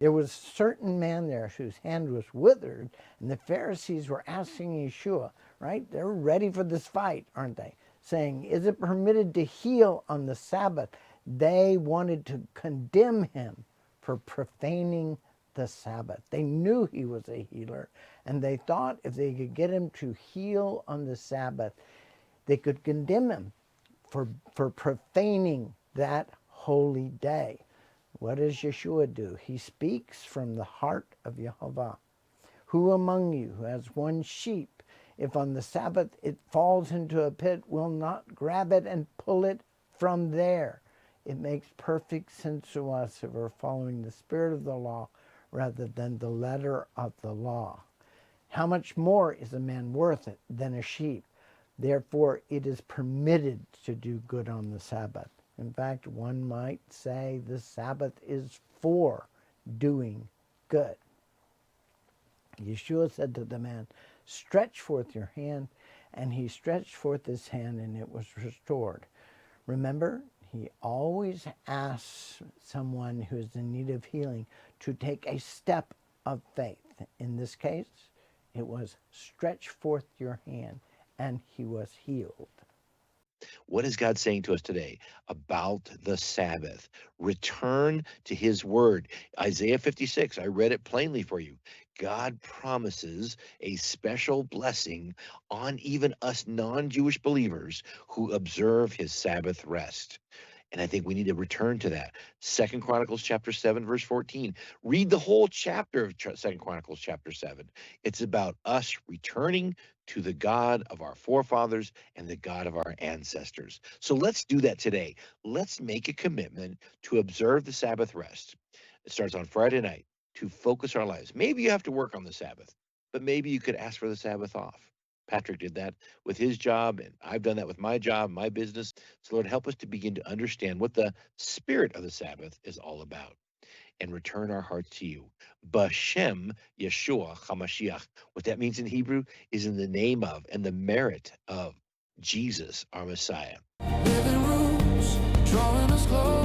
There was a certain man there whose hand was withered, and the Pharisees were asking Yeshua, right? They're ready for this fight, aren't they? Saying, is it permitted to heal on the Sabbath? They wanted to condemn him for profaning the Sabbath. They knew he was a healer, and they thought if they could get him to heal on the Sabbath, they could condemn him for profaning that holy day. What does Yeshua do? He speaks from the heart of Yehovah. Who among you who has one sheep, if on the Sabbath it falls into a pit, will not grab it and pull it from there? It makes perfect sense to us if we're following the spirit of the law rather than the letter of the law. How much more is a man worth it than a sheep? Therefore, it is permitted to do good on the Sabbath. In fact, one might say the Sabbath is for doing good. Yeshua said to the man, stretch forth your hand, and he stretched forth his hand, and it was restored. Remember, he always asks someone who is in need of healing to take a step of faith. In this case, it was stretch forth your hand, and he was healed. What is God saying to us today about the Sabbath? Return to his word. Isaiah 56, I read it plainly for you. God promises a special blessing on even us non-Jewish believers who observe his Sabbath rest. And I think we need to return to that. 2 Chronicles chapter 7, verse 14. Read the whole chapter of 2 Chronicles chapter 7. It's about us returning to the God of our forefathers and the God of our ancestors. So let's do that today. Let's make a commitment to observe the Sabbath rest. It starts on Friday night, to focus our lives. Maybe you have to work on the Sabbath, but maybe you could ask for the Sabbath off. Patrick did that with his job, and I've done that with my job, my business. So, Lord, help us to begin to understand what the spirit of the Sabbath is all about and return our hearts to you. Bashem Yeshua HaMashiach. What that means in Hebrew is in the name of and the merit of Jesus, our Messiah. Living roots, drawing us close.